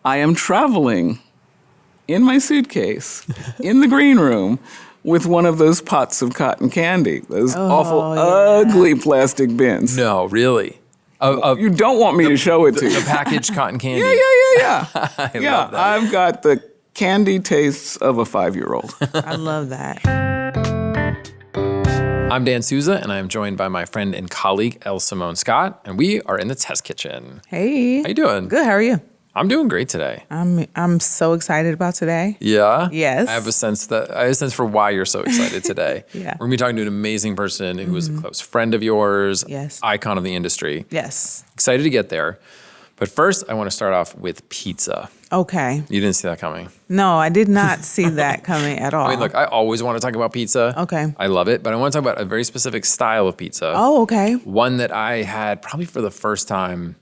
I am traveling in my suitcase in the green room with one of those pots of cotton candy, those awful, ugly plastic bins. No, really. You don't want me to show it to you. The packaged cotton candy. Yeah. I love that. I've got the candy tastes of a 5-year-old. I love that. I'm Dan Souza, and I am joined by my friend and colleague, Elle Simone Scott, and we are in the test kitchen. Hey. How you doing? Good. How are you? I'm doing great today. I'm so excited about today. Yeah? Yes. I have a sense for why you're so excited today. Yeah. We're going to be talking to an amazing person who is a close friend of yours. Yes. Icon of the industry. Yes. Excited to get there. But first, I want to start off with pizza. Okay. You didn't see that coming. No, I did not see that coming at all. I mean, look, I always want to talk about pizza. Okay. I love it, but I want to talk about a very specific style of pizza. Oh, okay. One that I had probably for the first time,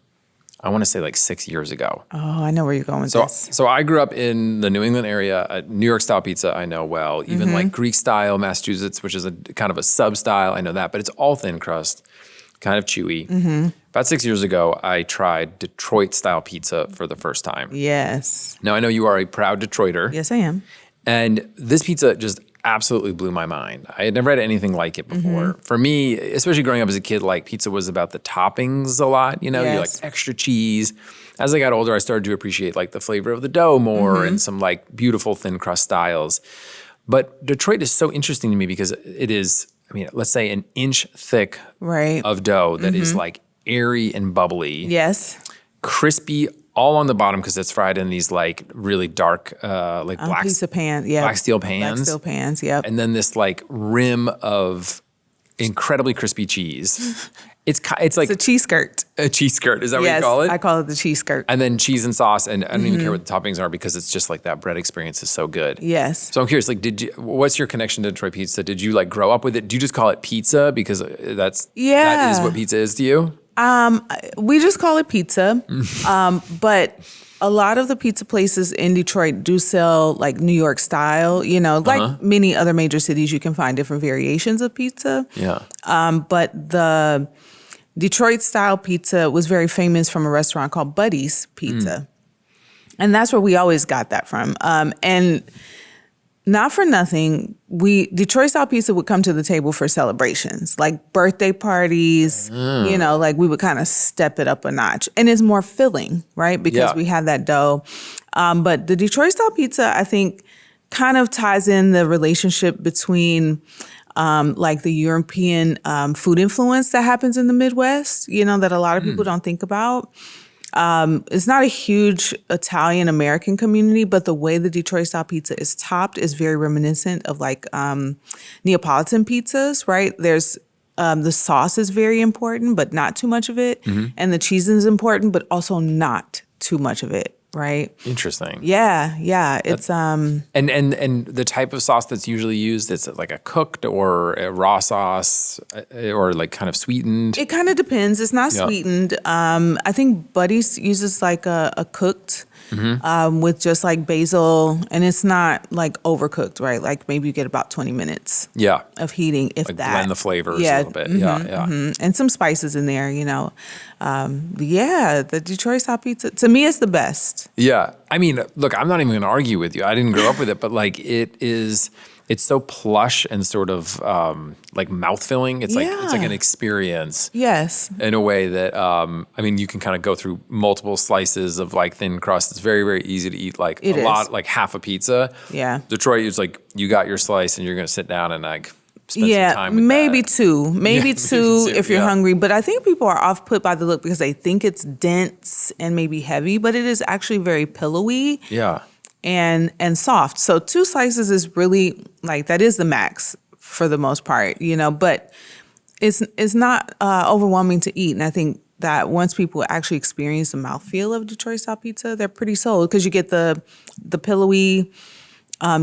I want to say like 6 years ago. Oh, I know where you're going with this. So I grew up in the New England area. New York style pizza, I know well. Even like Greek style, Massachusetts, which is a kind of a sub style, I know that. But it's all thin crust, kind of chewy. About 6 years ago, I tried Detroit style pizza for the first time. Yes. Now I know you are a proud Detroiter. Yes, I am. And this pizza just absolutely blew my mind. I had never had anything like it before. For me, especially growing up as a kid, like pizza was about the toppings a lot. You know, you like Yes. extra cheese. As I got older, I started to appreciate like the flavor of the dough more and some like beautiful thin crust styles. But Detroit is so interesting to me because it is, I mean, let's say an inch thick Right. of dough that is like airy and bubbly, Yes. crispy all on the bottom because it's fried in these like really dark, like black Pizza pan. Yeah. black steel pans. Black steel pans. Yep. And then this like rim of incredibly crispy cheese. It's like It's a cheese skirt. a cheese skirt. Is that what Yes, you call it? I call it the cheese skirt. And then cheese and sauce. And I don't even care what the toppings are because it's just like that bread experience is so good. Yes. So I'm curious, like, what's your connection to Detroit pizza? Did you like grow up with it? Do you just call it pizza because that is Yeah. what pizza is to you? We just call it pizza. But a lot of the pizza places in Detroit do sell like New York style, you know, like many other major cities, you can find different variations of pizza. Yeah. But the Detroit style pizza was very famous from a restaurant called Buddy's Pizza. And that's where we always got that from. And not for nothing, Detroit style pizza would come to the table for celebrations, like birthday parties, you know, like we would kind of step it up a notch. And it's more filling, right? Because we have that dough. But the Detroit style pizza, I think, kind of ties in the relationship between like the European food influence that happens in the Midwest, you know, that a lot of people don't think about. It's not a huge Italian-American community, but the way the Detroit style pizza is topped is very reminiscent of like Neapolitan pizzas, right? There's the sauce is very important, but not too much of it. And the cheese is important, but also not too much of it, right? Interesting. Yeah. It's And the type of sauce that's usually used, is it like a cooked or a raw sauce or like kind of sweetened? It kind of depends. It's not sweetened. I think Buddy's uses like a cooked with just like basil, and it's not like overcooked, right? Like maybe you get about 20 minutes of heating, if like that. blend the flavors a little bit. And some spices in there, you know. The Detroit style pizza, to me, it's the best. Yeah. I mean, look, I'm not even going to argue with you. I didn't grow up with it, but like it's so plush and sort of like mouth-filling. It's like an experience. Yes. In a way that, I mean, you can kind of go through multiple slices of like thin crust. It's very, very easy to eat like lot, like half a pizza. Yeah. Detroit is like, you got your slice and you're going to sit down and like spend some time with maybe that. Maybe two if you're hungry. But I think people are off put by the look because they think it's dense and maybe heavy, but it is actually very pillowy. Yeah. And soft. So 2 slices is really like, that is the max for the most part, you know, but it's not overwhelming to eat. And I think that once people actually experience the mouthfeel of Detroit style pizza, they're pretty sold because you get the pillowy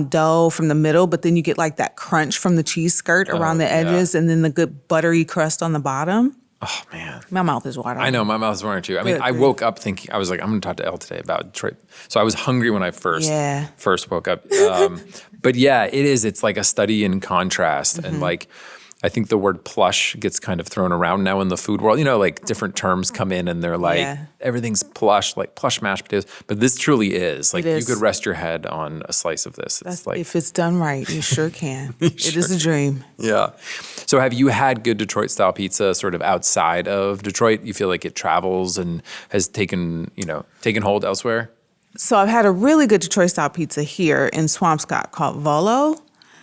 dough from the middle, but then you get like that crunch from the cheese skirt around the edges and then the good buttery crust on the bottom. Oh, man. My mouth is watering. I know, my mouth is watering too. I mean, I woke up thinking, I was like, I'm going to talk to Elle today about Detroit. So I was hungry when I first woke up. But yeah, it is. It's like a study in contrast. And like, I think the word plush gets kind of thrown around now in the food world. You know, like different terms come in and they're like, everything's plush, like plush mashed potatoes. But this truly is. Like you could rest your head on a slice of this. It's like, if it's done right, you sure can. It is a dream. Yeah. So have you had good Detroit-style pizza sort of outside of Detroit? You feel like it travels and has taken hold elsewhere? So I've had a really good Detroit-style pizza here in Swampscott called Volo.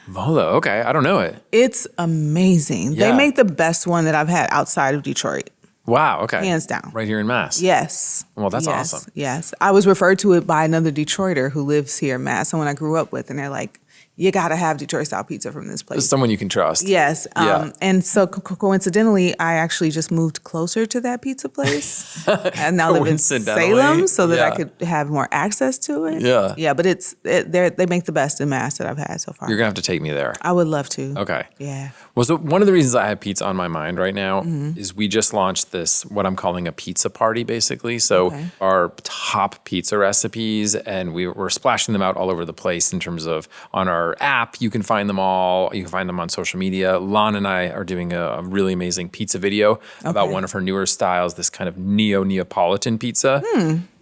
Volo, okay. I don't know it. It's amazing. Yeah. They make the best one that I've had outside of Detroit. Wow, okay. Hands down. Right here in Mass. Yes. Well, that's awesome. Yes. I was referred to it by another Detroiter who lives here in Mass, someone I grew up with, and they're like, you got to have Detroit-style pizza from this place. Someone you can trust. Yes. And so coincidentally, I actually just moved closer to that pizza place. And now live in Salem so that I could have more access to it. Yeah. Yeah, but they make the best in Mass that I've had so far. You're going to have to take me there. I would love to. Okay. Yeah. Well, so one of the reasons I have pizza on my mind right now is we just launched this, what I'm calling a pizza party, basically. So our top pizza recipes, and we're splashing them out all over the place in terms of on our app. You can find them all. You can find them on social media. Lon and I are doing a really amazing pizza video about one of her newer styles, this kind of Neapolitan pizza.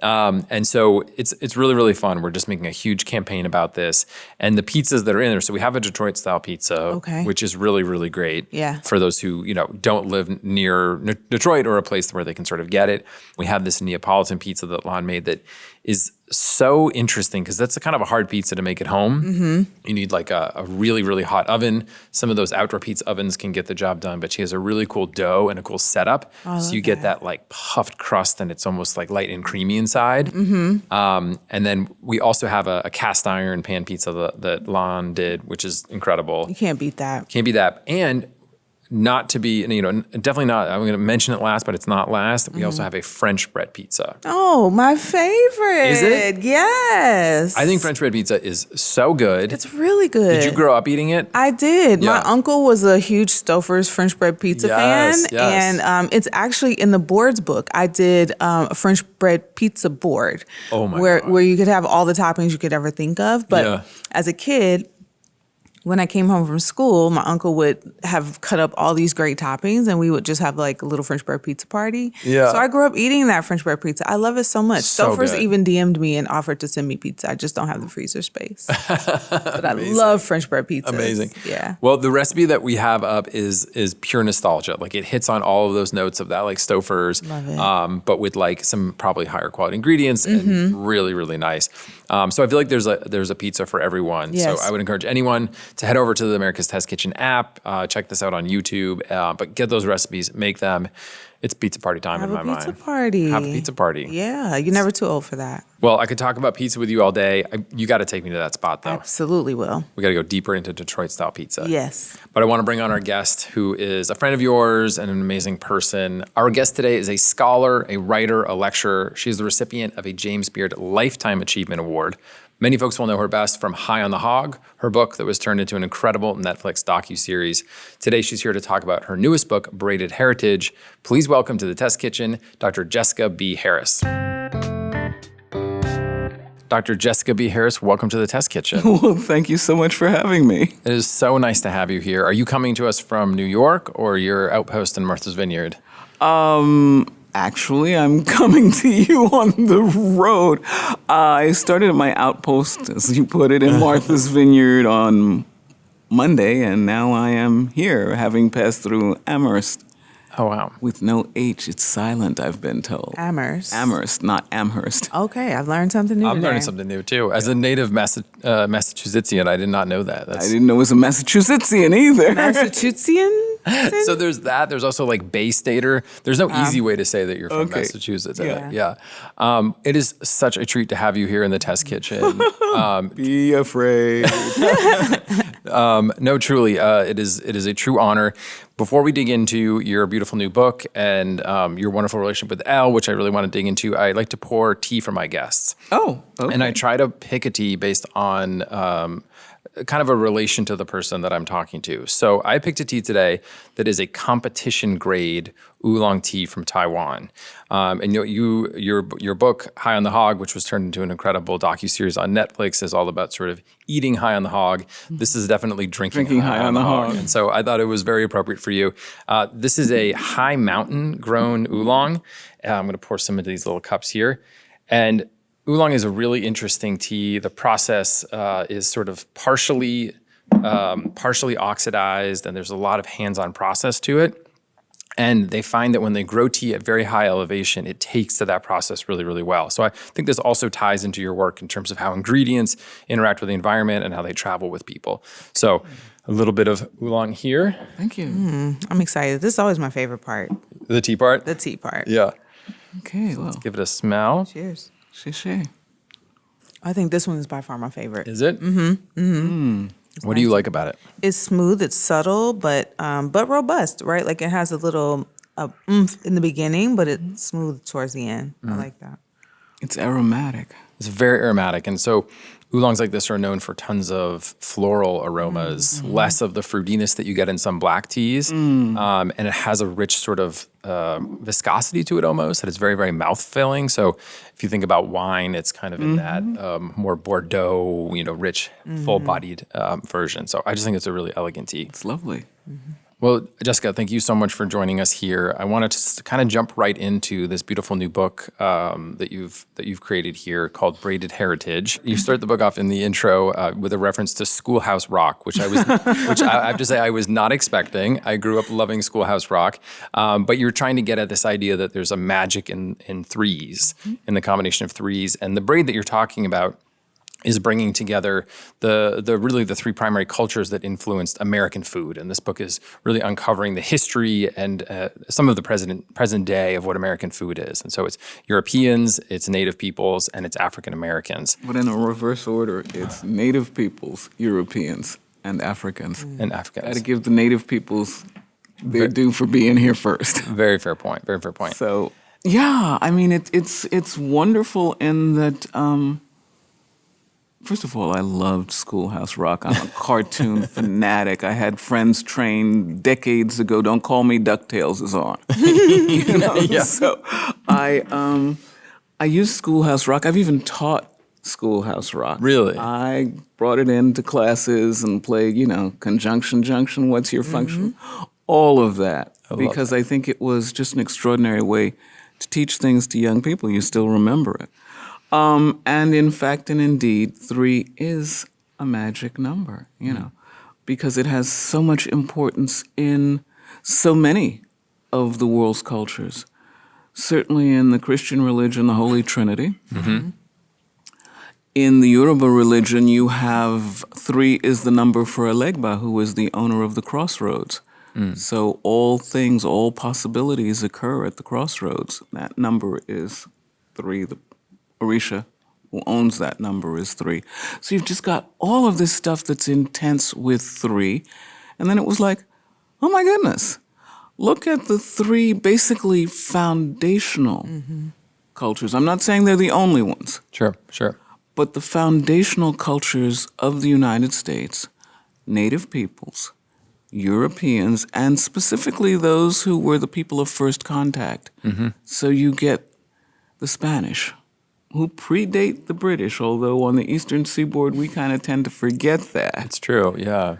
And so it's really, really fun. We're just making a huge campaign about this. And the pizzas that are in there, so we have a Detroit-style pizza, which is really, really great for those who, don't live near Detroit or a place where they can sort of get it. We have this Neapolitan pizza that Lon made that is so interesting because that's a kind of a hard pizza to make at home. You need like a really, really hot oven. Some of those outdoor pizza ovens can get the job done, but she has a really cool dough and a cool setup. So you get that like puffed crust and it's almost like light and creamy inside. And then we also have a cast iron pan pizza that Lon did, which is incredible. You can't beat that. Can't beat that. And not to be, definitely not, I'm going to mention it last, but it's not last. We also have a French bread pizza. Oh, my favorite. Is it? Yes. I think French bread pizza is so good. It's really good. Did you grow up eating it? I did. Yeah. My uncle was a huge Stouffer's French bread pizza fan. Yes. And it's actually in the boards book. I did a French bread pizza board. Oh my God. God. Where you could have all the toppings you could ever think of. But as a kid, when I came home from school, my uncle would have cut up all these great toppings and we would just have like a little French bread pizza party. Yeah. So I grew up eating that French bread pizza. I love it so much. So Stouffer's good. even DM'd me and offered to send me pizza. I just don't have the freezer space. But I love French bread pizza. Amazing. Yeah. Well, the recipe that we have up is pure nostalgia. Like it hits on all of those notes of that, like Stouffer's, Love it. but with like some probably higher quality ingredients and really, really nice. So I feel like there's a pizza for everyone. Yes. So I would encourage anyone to head over to the America's Test Kitchen app, check this out on YouTube, but get those recipes, make them. It's pizza party time in my mind. Have a pizza party. Have a pizza party. Yeah, you're never too old for that. Well, I could talk about pizza with you all day. You got to take me to that spot, though. Absolutely will. We got to go deeper into Detroit-style pizza. Yes. But I want to bring on our guest, who is a friend of yours and an amazing person. Our guest today is a scholar, a writer, a lecturer. She's the recipient of a James Beard Lifetime Achievement Award. Many folks will know her best from High on the Hog, her book that was turned into an incredible Netflix docuseries. Today, she's here to talk about her newest book, Braided Heritage. Please welcome to the Test Kitchen, Dr. Jessica B. Harris. Dr. Jessica B. Harris, welcome to the Test Kitchen. Well, thank you so much for having me. It is so nice to have you here. Are you coming to us from New York or your outpost in Martha's Vineyard? Actually, I'm coming to you on the road. I started at my outpost, as you put it, in Martha's Vineyard on Monday, and now I am here, having passed through Amherst. Oh, wow. With no H, it's silent, I've been told. Amherst. Amherst, not Amherst. Okay, I've learned something new I'm today. learning something new, too. As a native Massachusettsian, I did not know that. I didn't know it was a Massachusettsian either. Massachusettsian? So there's that. There's also like Bay Stater. There's no easy way to say that you're from Okay. Massachusetts. Yeah. It is such a treat to have you here in the Test Kitchen. Be afraid. No, truly, it is a true honor. Before we dig into your beautiful new book and your wonderful relationship with Elle, which I really want to dig into, I like to pour tea for my guests. Oh, okay. And I try to pick a tea based on kind of a relation to the person that I'm talking to. So I picked a tea today that is a competition grade oolong tea from Taiwan. And your book, High on the Hog, which was turned into an incredible docuseries on Netflix, is all about sort of eating high on the hog. This is definitely drinking high on the hog. And so I thought it was very appropriate for you. This is a high mountain grown oolong. I'm going to pour some into these little cups here. And oolong is a really interesting tea. The process is sort of partially oxidized, and there's a lot of hands-on process to it. And they find that when they grow tea at very high elevation, it takes to that process really, really well. So I think this also ties into your work in terms of how ingredients interact with the environment and how they travel with people. So a little bit of oolong here. Thank you. I'm excited. This is always my favorite part. The tea part? The tea part. Yeah. Okay, well, Let's give it a smell. Cheers. Shay. I think this one is by far my favorite. Is it? What do you like about it? It's smooth, it's subtle, but robust, right? Like it has a little oomph in the beginning, but it's smooth towards the end. I like that. It's aromatic. It's very aromatic. And so oolongs like this are known for tons of floral aromas, less of the fruitiness that you get in some black teas. And it has a rich sort of viscosity to it almost, that it's very, very mouth-filling. So if you think about wine, it's kind of in that more Bordeaux, rich, full-bodied version. So I just think it's a really elegant tea. It's lovely. Well, Jessica, thank you so much for joining us here. I wanted to kind of jump right into this beautiful new book that you've created here called Braided Heritage. You start the book off in the intro with a reference to Schoolhouse Rock, which I have to say I was not expecting. I grew up loving Schoolhouse Rock, but you're trying to get at this idea that there's a magic in threes, in the combination of threes, and the braid that you're talking about is bringing together the three primary cultures that influenced American food. And this book is really uncovering the history and some of the present day of what American food is. And so it's Europeans, it's Native peoples, and it's African Americans. But in a reverse order, it's Native peoples, Europeans, and Africans. And Africans. Got to give the Native peoples their due for being here first. Very fair point. Very fair point. So, yeah, I mean, it's wonderful in that... First of all, I loved Schoolhouse Rock. I'm a cartoon fanatic. I had friends trained decades ago. Don't call me DuckTales is on. Yeah. So I used Schoolhouse Rock. I've even taught Schoolhouse Rock. Really? I brought it into classes and played, conjunction, junction, what's your function? All of that. Because I think it was just an extraordinary way to teach things to young people. You still remember it. And in fact and indeed, 3 is a magic number, because it has so much importance in so many of the world's cultures. Certainly in the Christian religion, the Holy Trinity. In the Yoruba religion, you have 3 is the number for Elegba, who is the owner of the crossroads. So all things, all possibilities occur at the crossroads. That number is 3. The Orisha, who owns that number, is 3. So you've just got all of this stuff that's intense with 3. And then it was like, oh my goodness, look at the 3 basically foundational cultures. I'm not saying they're the only ones. Sure. But the foundational cultures of the United States, Native peoples, Europeans, and specifically those who were the people of first contact. So you get the Spanish, who predate the British, although on the eastern seaboard we kind of tend to forget that. It's true, yeah.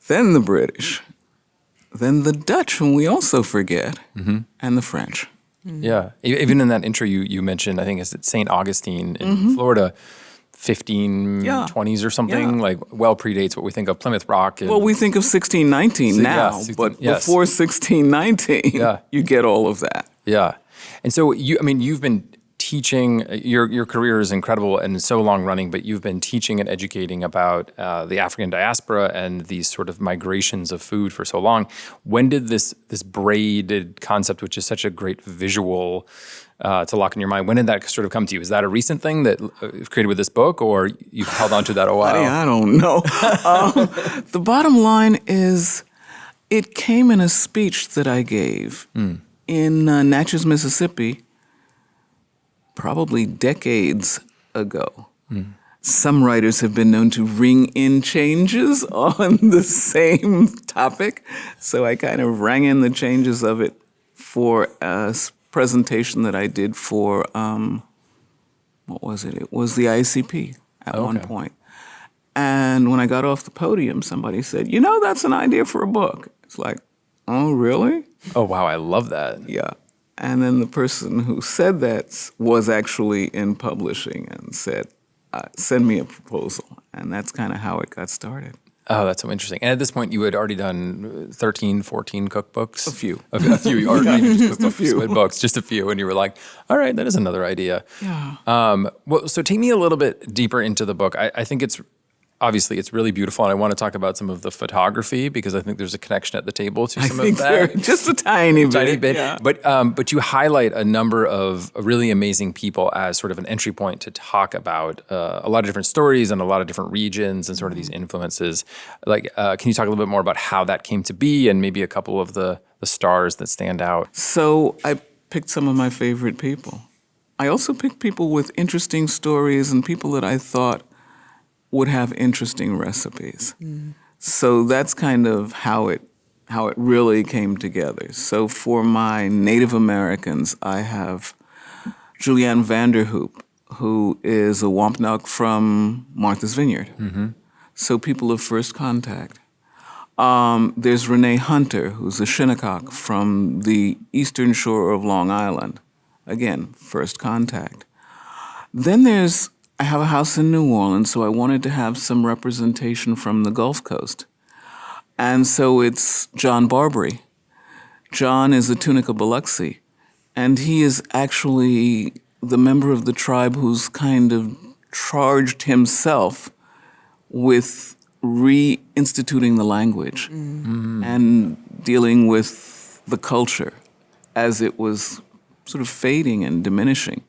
Then the British, then the Dutch, whom we also forget, and the French. Yeah, even in that intro you mentioned, I think it's at St. Augustine in Florida, 1520s or something, like well predates what we think of Plymouth Rock. Well, we think of 1619 now, but before 1619, you get all of that. Yeah, and so you've been teaching, your career is incredible and so long running, but you've been teaching and educating about the African diaspora and these sort of migrations of food for so long. When did this braided concept, which is such a great visual to lock in your mind, when did that sort of come to you? Is that a recent thing that created with this book, or you've held on to that a while? I don't know. The bottom line is it came in a speech that I gave in Natchez, Mississippi, probably decades ago. some writers have been known to ring in changes on the same topic. So I kind of rang in the changes of it for a presentation that I did for, what was it? It was the ICP at one point. And when I got off the podium, somebody said, that's an idea for a book. It's like, oh, really? Oh, wow. I love that. Yeah. And then the person who said that was actually in publishing and said, send me a proposal. And that's kind of how it got started. Oh, that's so interesting. And at this point, you had already done 13, 14 cookbooks? A few. A few. Or even just a few. books, just a few. And you were like, all right, that is another idea. Yeah. Well, so take me a little bit deeper into the book. I think obviously it's really beautiful, and I want to talk about some of the photography because I think there's a connection at the table to some of that. Just a tiny bit. Yeah. But you highlight a number of really amazing people as sort of an entry point to talk about a lot of different stories and a lot of different regions and sort of these influences. Like, can you talk a little bit more about how that came to be and maybe a couple of the stars that stand out? So I picked some of my favorite people. I also picked people with interesting stories and people that I thought would have interesting recipes. So that's kind of how it really came together. So for my Native Americans, I have Julianne Vanderhoop, who is a Wampanoag from Martha's Vineyard. So people of first contact. There's Renee Hunter, who's a Shinnecock from the eastern shore of Long Island. Again, first contact. Then I have a house in New Orleans, so I wanted to have some representation from the Gulf Coast. And so it's John Barbary. John is a Tunica Biloxi, and he is actually the member of the tribe who's kind of charged himself with reinstituting the language and dealing with the culture as it was sort of fading and diminishing.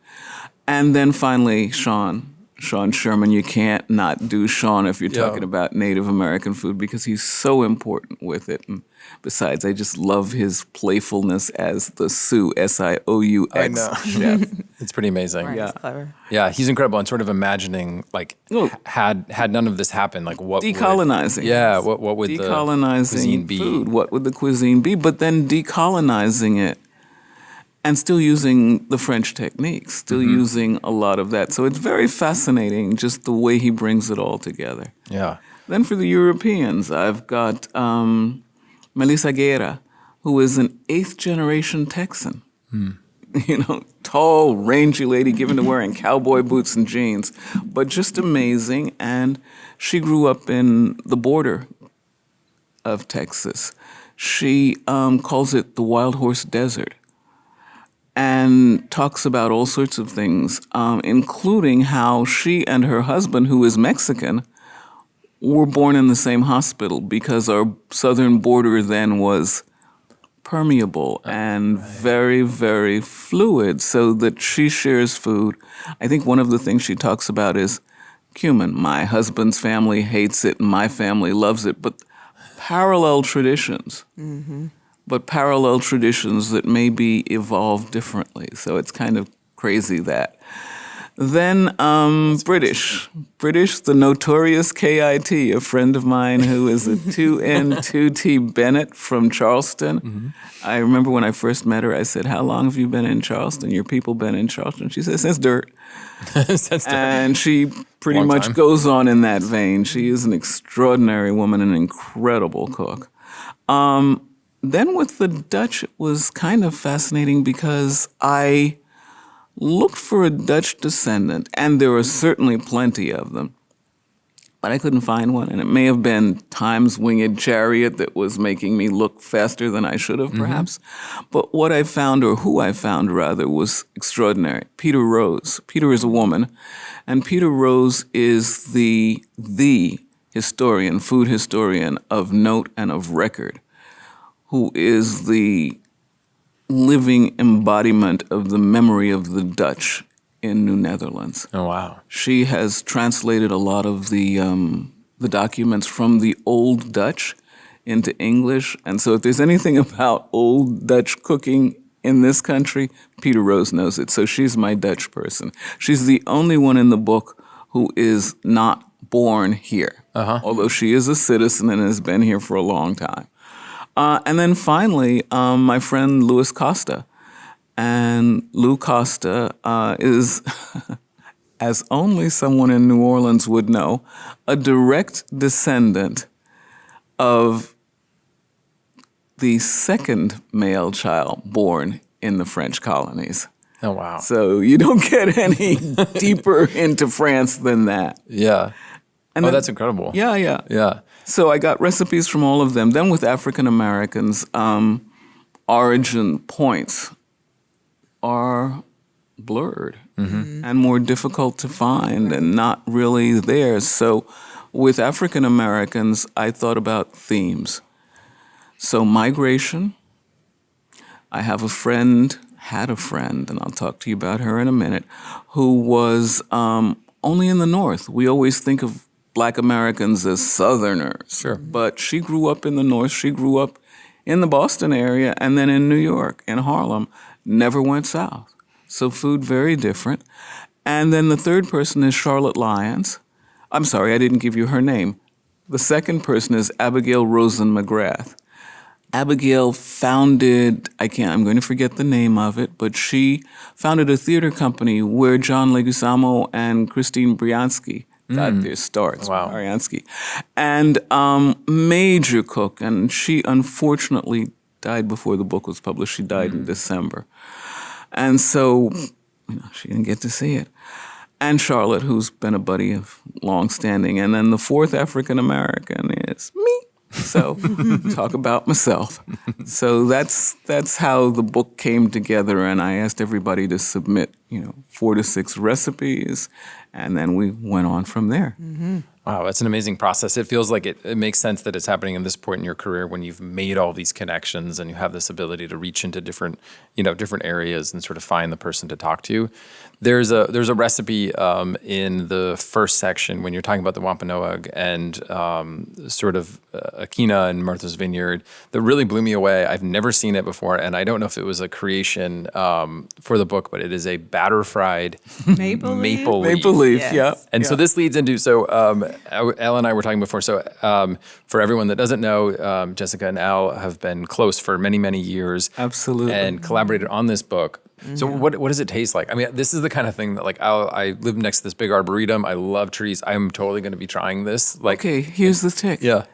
And then finally, Sean Sherman. You can't not do Sean if you're talking about Native American food because he's so important with it. And besides, I just love his playfulness as the Sioux, Sioux I know. chef. It's pretty amazing. Right, Yeah. it's clever. Yeah, he's incredible. And sort of imagining, like, had none of this happened, like what Decolonizing. What would the decolonizing cuisine be? food. What would the cuisine be? But then decolonizing it and still using the French techniques, still using a lot of that. So it's very fascinating just the way he brings it all together. Yeah. Then for the Europeans, I've got Melissa Guerra, who is an 8th generation Texan. Tall, rangy lady given to wearing cowboy boots and jeans, but just amazing. And she grew up in the border of Texas. She calls it the Wild Horse Desert and talks about all sorts of things, including how she and her husband, who is Mexican, were born in the same hospital because our southern border then was permeable and very, very fluid, so that she shares food. I think one of the things she talks about is cumin. My husband's family hates it and my family loves it, but parallel traditions. But parallel traditions that maybe evolve differently. So it's kind of crazy that. Then British, the notorious KIT, a friend of mine who is a 2N, 2T Bennett from Charleston. I remember when I first met her, I said, how long have you been in Charleston? Your people been in Charleston? She said, since dirt. And she pretty Long much time. goes on in that vein. She is an extraordinary woman, an incredible cook. Then with the Dutch, it was kind of fascinating because I looked for a Dutch descendant, and there are certainly plenty of them, but I couldn't find one. And it may have been Time's winged chariot that was making me look faster than I should have, perhaps. But what I found, or who I found rather, was extraordinary. Peter Rose. Peter is a woman, and Peter Rose is the historian, food historian of note and of record, who is the living embodiment of the memory of the Dutch in New Netherlands. Oh, wow. She has translated a lot of the documents from the Old Dutch into English. And so if there's anything about Old Dutch cooking in this country, Peter Rose knows it. So she's my Dutch person. She's the only one in the book who is not born here, although she is a citizen and has been here for a long time. And then finally, my friend Louis Costa. And Lou Costa is, as only someone in New Orleans would know, a direct descendant of the second male child born in the French colonies. Oh, wow. So you don't get any deeper into France than that. Yeah. And then, that's incredible. Yeah, yeah. Yeah. So I got recipes from all of them. Then with African Americans, origin points are blurred and more difficult to find and not really there. So with African Americans, I thought about themes. So migration. I have had a friend, and I'll talk to you about her in a minute, who was only in the North. We always think of Black Americans as Southerners. Sure. But she grew up in the North. She grew up in the Boston area and then in New York, in Harlem, never went south. So food very different. And then the third person is Charlotte Lyons. I'm sorry, I didn't give you her name. The second person is Abigail Rosen McGrath. Abigail founded, I'm going to forget the name of it, but she founded a theater company where John Leguizamo and Christine Briansky got their starts. Wow. Briansky. And major cook, and she unfortunately died before the book was published. She died in December. And so she didn't get to see it. And Charlotte, who's been a buddy of long standing. And then the fourth African American is me. So talk about myself. So that's how the book came together, and I asked everybody to submit, 4 to 6 recipes, and then we went on from there. Mm-hmm. Wow, that's an amazing process. It feels like it makes sense that it's happening in this point in your career when you've made all these connections and you have this ability to reach into different areas and sort of find the person to talk to. There's a recipe in the first section when you're talking about the Wampanoag and sort of Akina and Martha's Vineyard that really blew me away. I've never seen it before, and I don't know if it was a creation for the book, but it is a batter fried maple leaf. Maple leaf, Yes. yeah. And so this leads into, Elle and I were talking before. So for everyone that doesn't know, Jessica and Elle have been close for many, many years. Absolutely. And collaborated on this book. So what does it taste like? I mean, this is the kind of thing that I live next to this big arboretum. I love trees. I'm totally going to be trying this. Okay, here's the tick. Yeah.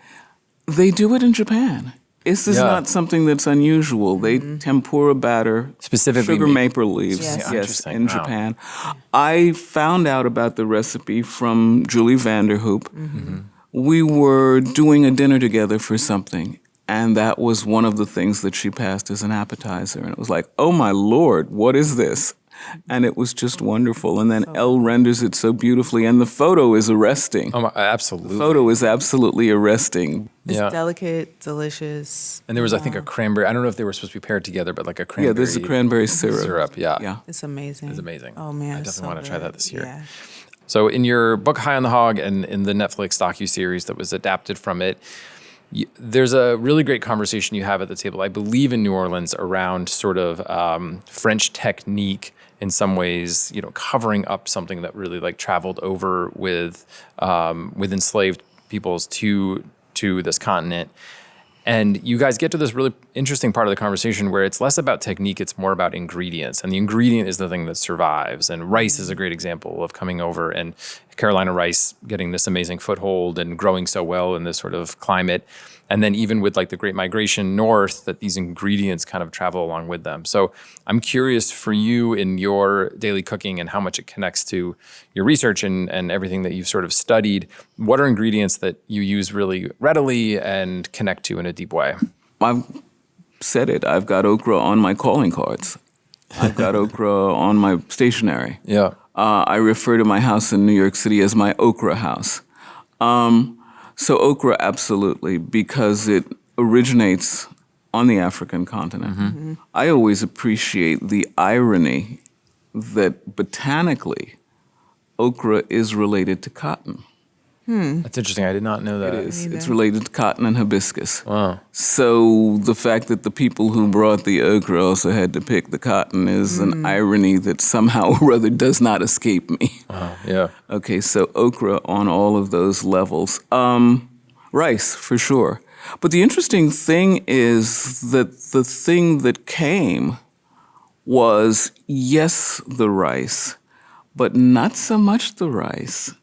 They do it in Japan. This is not something that's unusual. They tempura batter Specifically sugar maple leaves. Yes. Yes, Interesting. in Wow. Japan. I found out about the recipe from Julie Vanderhoop. We were doing a dinner together for something, and that was one of the things that she passed as an appetizer. And it was like, oh my Lord, what is this? And it was just wonderful. And then Elle renders it so beautifully, and the photo is arresting. Oh, absolutely. The photo is absolutely arresting. It's Yeah. delicate, delicious. And there was, I think, a cranberry. I don't know if they were supposed to be paired together, but like a cranberry. Yeah, there's a cranberry syrup. syrup. Yeah. Yeah. It's amazing. It's amazing. Oh man, I it's definitely so want to try good. that this year. Yeah. So in your book High on the Hog and in the Netflix docuseries that was adapted from it, there's a really great conversation you have at the table, I believe in New Orleans, around sort of French technique in some ways, covering up something that really like traveled over with enslaved peoples to this continent. And you guys get to this really interesting part of the conversation where it's less about technique, it's more about ingredients. And the ingredient is the thing that survives. And rice is a great example of coming over and Carolina rice getting this amazing foothold and growing so well in this sort of climate. And then even with like the Great Migration north, that these ingredients kind of travel along with them. So I'm curious for you in your daily cooking and how much it connects to your research and everything that you've sort of studied. What are ingredients that you use really readily and connect to in a deep way? I've said it. I've got okra on my calling cards. I've got okra on my stationery. Yeah. I refer to my house in New York City as my okra house. So okra, absolutely, because it originates on the African continent. I always appreciate the irony that botanically, okra is related to cotton. That's interesting. I did not know that. It is. either. It's related to cotton and hibiscus. Wow. So the fact that the people who brought the okra also had to pick the cotton is an irony that somehow or other does not escape me. Wow. Yeah. Okay, so okra on all of those levels. Rice, for sure. But the interesting thing is that the thing that came was, yes, the rice, but not so much the rice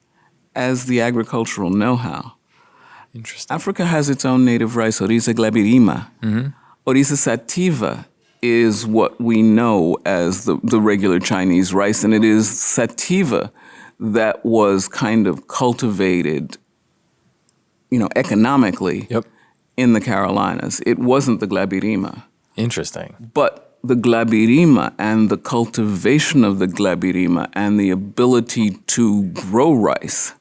as the agricultural know-how. Interesting. Africa has its own native rice, Oryza glabirima. Oryza sativa is what we know as the regular Chinese rice, and it is sativa that was kind of cultivated, economically Yep. in the Carolinas. It wasn't the glabirima. Interesting. But the glabirima and the cultivation of the glabirima and the ability to grow rice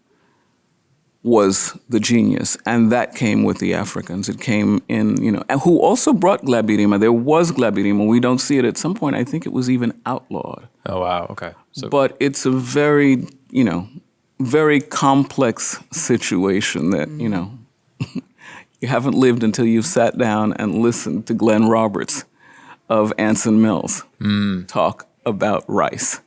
was the genius. And that came with the Africans. It came in, and who also brought glabirima. There was glabirima. We don't see it at some point. I think it was even outlawed. Oh, wow. Okay. So, But it's a very, very complex situation that, you haven't lived until you've sat down and listened to Glenn Roberts of Anson Mills talk about rice.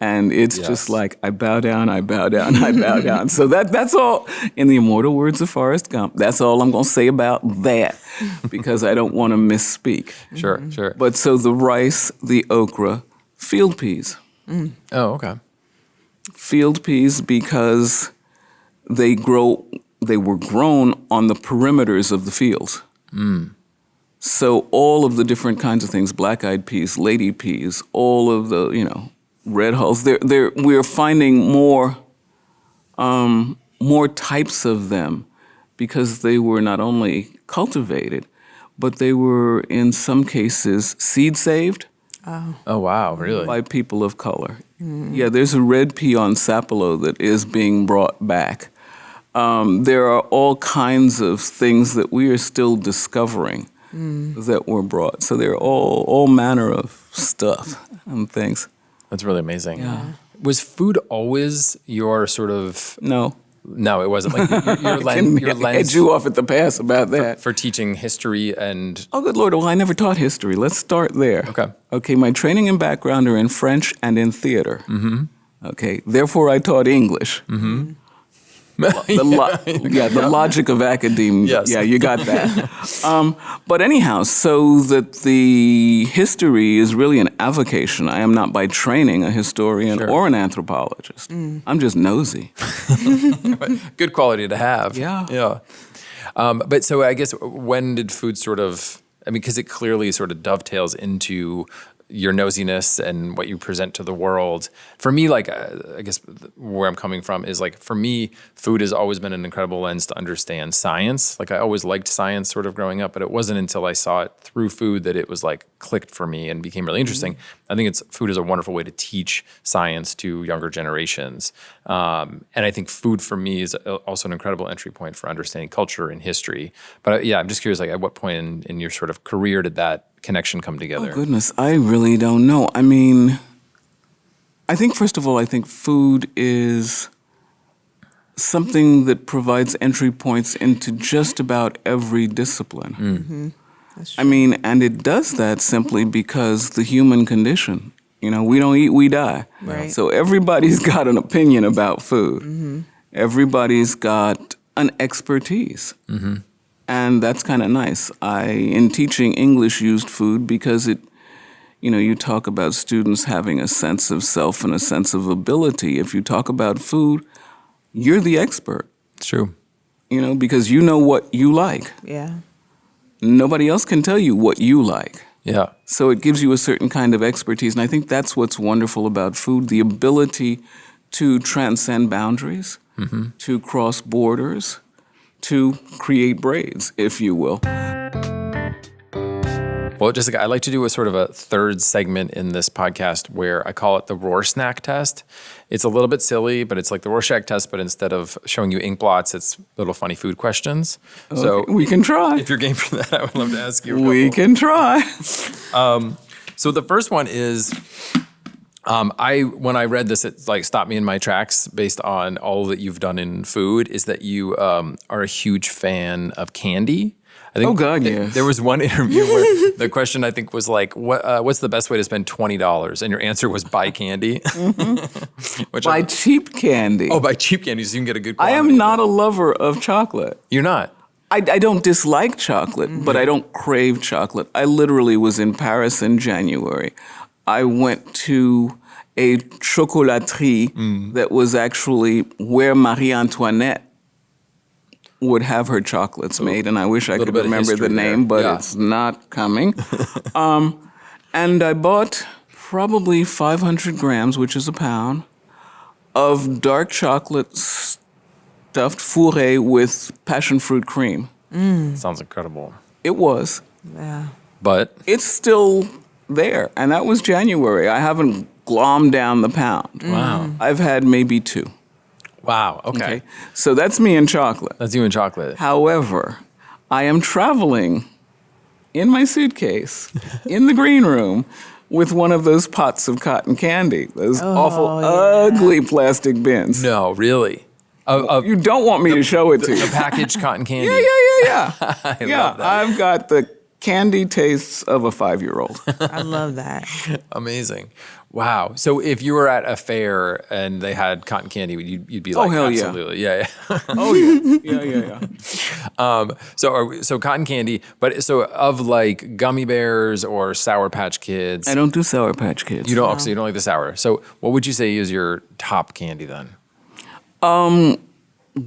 And it's just like, I bow down, I bow down, I bow down. So that's all, in the immortal words of Forrest Gump, that's all I'm going to say about that, because I don't want to misspeak. sure, sure. But so the rice, the okra, field peas. Oh, okay. Field peas because they were grown on the perimeters of the fields. So all of the different kinds of things, black-eyed peas, lady peas, all of the, red hulls, we're finding more types of them because they were not only cultivated, but they were in some cases seed saved Oh, wow. Really? by people of color. Yeah, there's a red pea on Sapelo that is being brought back. There are all kinds of things that we are still discovering that were brought. So there are all manner of stuff and things. That's really amazing. Yeah. Was food always your sort of... No. No, it wasn't. Like your Your lens head you off at the pass about that. for teaching history and... Oh, good Lord. Well, I never taught history. Let's start there. Okay. Okay, my training and background are in French and in theater. Okay, therefore I taught English. The logic of academia. Yes. Yeah, you got that. But anyhow, so that the history is really an avocation. I am not by training a historian Sure. or an anthropologist. I'm just nosy. Good quality to have. Yeah. Yeah. But so I guess when did food sort of... I mean, because it clearly sort of dovetails into your nosiness and what you present to the world. For me, like, I guess where I'm coming from is like, for me, food has always been an incredible lens to understand science. Like, I always liked science sort of growing up, but it wasn't until I saw it through food that it was like clicked for me and became really interesting. I think food is a wonderful way to teach science to younger generations. And I think food for me is also an incredible entry point for understanding culture and history. But yeah, I'm just curious, like, at what point in your sort of career did that connection come together? Oh, goodness, I really don't know. I mean, I think, first of all, I think food is something that provides entry points into just about every discipline. I mean, and it does that simply because the human condition, we don't eat, we die. Right. So everybody's got an opinion about food. Everybody's got an expertise. And that's kind of nice. In teaching English, used food because you talk about students having a sense of self and a sense of ability. If you talk about food, you're the expert. It's true. Because you know what you like. Yeah. Nobody else can tell you what you like. Yeah. So it gives you a certain kind of expertise. And I think that's what's wonderful about food, the ability to transcend boundaries, to cross borders, to create braids, if you will. Well, Jessica, I like to do a sort of a third segment in this podcast where I call it the Rorsnack Test. It's a little bit silly, but it's like the Rorschach Test, but instead of showing you ink blots, it's little funny food questions. Okay, So we can try. if you're game for that, I would love to ask you a We couple. can try. So the first one is, When I read this, it like stopped me in my tracks based on all that you've done in food. Is that you are a huge fan of candy? I think Oh, God, yes. There was one interview where the question I think was like, "What's the best way to spend $20?" And your answer was buy candy. Which Buy cheap candy. buy cheap candy so you can get a good I quantity. am not a lover of chocolate. You're not. I don't dislike chocolate, but I don't crave chocolate. I literally was in Paris in January. I went to a chocolaterie that was actually where Marie Antoinette would have her chocolates made, and I wish I could bit of remember the history name, there. but Yeah. it's not coming. And I bought probably 500 grams, which is a pound, of dark chocolate stuffed fourré with passion fruit cream. Sounds incredible. It was. Yeah. But It's still there, and that was January. I haven't glommed down the pound. wow, I've had maybe 2. wow. Okay. Okay, so that's me and chocolate. That's you and chocolate. However, I am traveling in my suitcase in the green room with one of those pots of cotton candy, those awful, ugly plastic bins. No, really. You don't want me to show it to you. The packaged cotton candy. Yeah. I Yeah, love that. I've got the candy tastes of a 5-year-old. I love that. Amazing. Wow. So if you were at a fair and they had cotton candy, you'd be like, hell yeah. absolutely. Yeah. Oh, yeah. Yeah. So cotton candy, but so of like gummy bears or Sour Patch Kids, I don't do Sour Patch Kids. you don't, so you don't like the sour. So what would you say is your top candy then?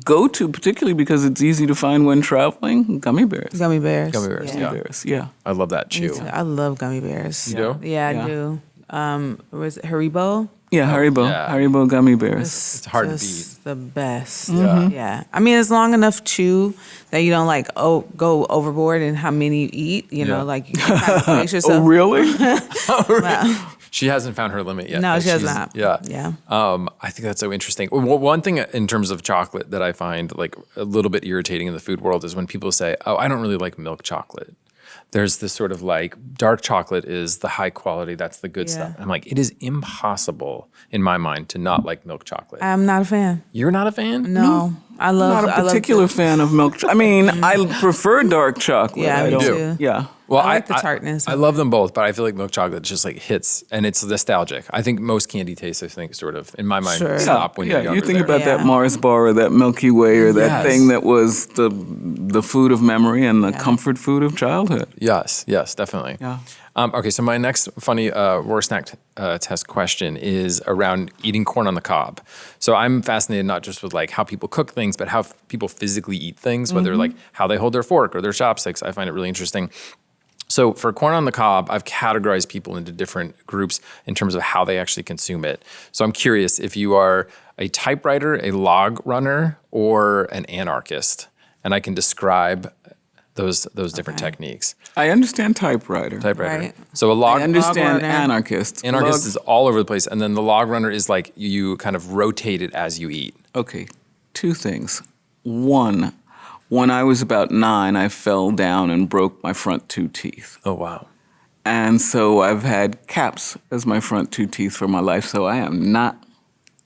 Go to, particularly because it's easy to find when traveling, gummy bears. Gummy bears. Gummy bears, Yeah. yeah. Bears, yeah. I love that Me chew. too. I love gummy bears. You do? Yeah, Yeah. I do. Was it Haribo? Yeah, Haribo. yeah. Haribo gummy bears. It's hard to just the best. Yeah. Yeah. I mean, it's long enough chew that you don't like go overboard in how many you eat. You Yeah. know, like you can kind of pace yourself. Oh, really? Wow. She hasn't found her limit yet. No, but she has she's- not. Yeah. Yeah. I think that's so interesting. One thing in terms of chocolate that I find like a little bit irritating in the food world is when people say, "Oh, I don't really like milk chocolate." There's this sort of like dark chocolate is the high quality, that's the good Yeah. stuff. I'm like, it is impossible in my mind to not like milk chocolate. I'm not a fan. You're not a fan? No. I love Not a particular fan of milk. I mean, I prefer dark chocolate. Yeah, I me don't- too. Yeah. Well, I like the tartness I of love them both, but I feel like milk chocolate just like hits and it's nostalgic. I think most candy tastes, I think, sort of in my mind, Sure. stop when you're Yeah, younger. you think there. about Yeah. that Mars bar or that Milky Way or that Yes. thing that was the food of memory and the comfort food of childhood. Yes, definitely. Yeah. Okay, so my next funny Rorsnack Test question is around eating corn on the cob. So I'm fascinated not just with like how people cook things, but how people physically eat things, whether like how they hold their fork or their chopsticks. I find it really interesting. So for corn on the cob, I've categorized people into different groups in terms of how they actually consume it. So I'm curious if you are a typewriter, a log runner, or an anarchist, and I can describe those different techniques. I understand typewriter. Typewriter. Right. So a log I understand runner. anarchist. anarchist Log- is all over the place, and then the log runner is like you kind of rotate it as you eat. Okay, 2 things. One, when I was about 9, I fell down and broke my front 2 teeth. Oh wow. And so I've had caps as my front 2 teeth for my life, so I am not.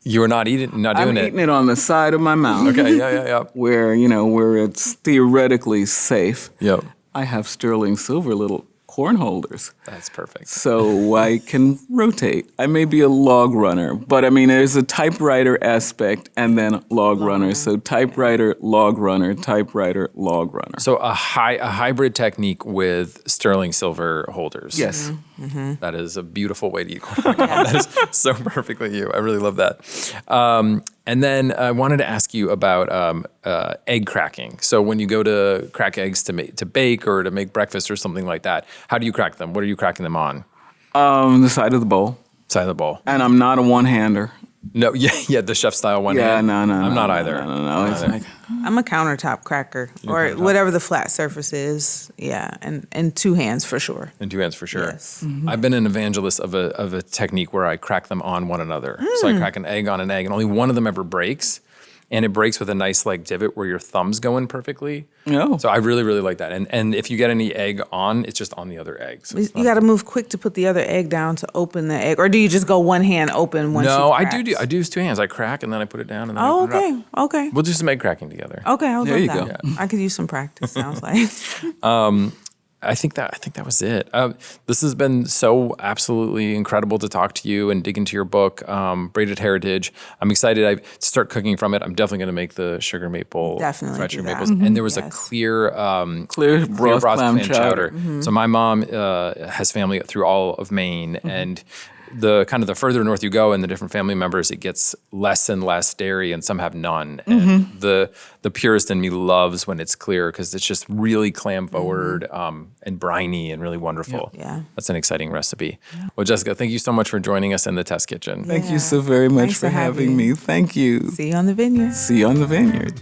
You are not doing I'm it. eating it on the side of my mouth. Okay, yeah. where it's theoretically safe. Yep. I have sterling silver little corn holders, That's perfect. so I can rotate. I may be a log runner, but I mean, there's a typewriter aspect and then log runner. So typewriter, log runner, typewriter, log runner. So a hybrid technique with sterling silver holders. Yes. That is a beautiful way to eat corn on the cob. That is so perfectly you. I really love that. And then I wanted to ask you about egg cracking. So when you go to crack eggs to bake or to make breakfast or something like that, how do you crack them? What are you cracking them on? The side of the bowl. Side of the bowl. And I'm not a one-hander. No, yeah, the chef style one Yeah, hand. no. I'm not either. No. It's like, I'm a countertop cracker or whatever the flat surface is. Yeah, and 2 hands for sure. In 2 hands for sure. Yes. I've been an evangelist of a technique where I crack them on one another. So I crack an egg on an egg, and only one of them ever breaks. and it breaks with a nice like divot where your thumbs go in perfectly. Oh. So I really, really like that. And if you get any egg on, it's just on the other egg. So You got to move quick to put the other egg down to open the egg, or do you just go one hand open once? no, you I crack? do use two hands. I crack and then I put it down and then I Oh, put it okay, up. okay, We'll do some egg cracking together. okay. I'll There do you that. go. I could use some practice. Sounds like. I think that was it. This has been so absolutely incredible to talk to you and dig into your book, Braided Heritage. I'm excited to start cooking from it. I'm definitely going to make the sugar maple, Definitely fried do sugar that. maples. And there was a Yes. clear Clear broth clam chowder. So my mom has family through all of Maine, and the kind of the further north you go and the different family members, it gets less and less dairy, and some have none. And the purist in me loves when it's clear because it's just really clam forward and briny and really wonderful. Yeah. That's an exciting recipe. Well, Jessica, thank you so much for joining us in the test kitchen. Thank you so very much Thanks for for having having me. me. Thank you. See you on the vineyard. See you on the vineyard.